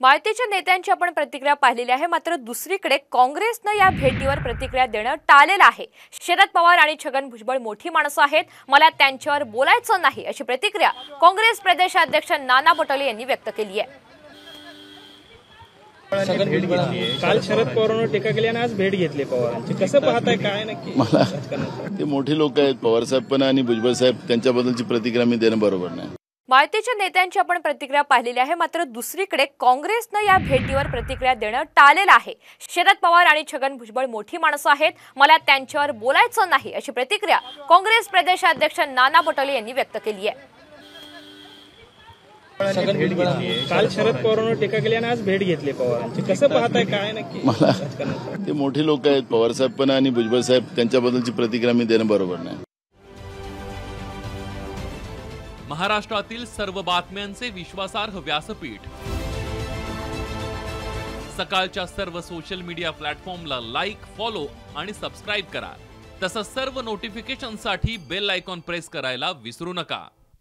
माहितीच्या नेत्यांची आपण प्रतिक्रिया पाहिलेली आहे, मात्र दुसरीकडे काँग्रेसने या भेटीवर प्रतिक्रिया देणं टाळलेलं आहे। शरद पवार आणि छगन भुजबळ मोठी माणसं आहेत, मला त्यांच्यावर बोलायचं नाही अशी प्रतिक्रिया काँग्रेस प्रदेशाध्यक्ष नाना पटोले यांनी व्यक्त केली आहे। काल शरद पवारांवर टीका केली आणि आज भेट घेतली पवारांची, कसं पाहताय काय नक्की? मला ते मोठी लोक आहेत पवार साहेब पण आणि भुजबळ साहेब, त्यांच्याबद्दलची प्रतिक्रिया मी देणं बरोबर नाही। माहितीच्या नेत्यांची आपण प्रतिक्रिया पाहिलेली आहे, मात्र दुसरीकडे काँग्रेसने या भेटीवर प्रतिक्रिया देणं टाळलेलं आहे। शरद पवार आणि छगन भुजबळ मोठी माणसं आहेत, मला त्यांच्यावर बोलायचं नाही अशी प्रतिक्रिया काँग्रेस प्रदेशाध्यक्ष नाना पटोले यांनी व्यक्त केली आहे। काल शरद पवारांवर टीका केली आणि आज भेट घेतली पवारांची, कसं पाहताय काय नक्की? मला ते मोठी लोक आहेत पवार साहेब पण आणि भुजबळ साहेब, त्यांच्याबद्दलची प्रतिक्रिया मी देणं बरोबर नाही। महाराष्ट्रातील सर्व बातम्यांचे विश्वासार्ह व्यासपीठ, सकाळच्या सर्व सोशल मीडिया प्लॅटफॉर्मला लाईक, फॉलो आणि सबस्क्राईब करा। तसंच सर्व नोटिफिकेशनसाठी बेल आयकॉन प्रेस करायला विसरू नका।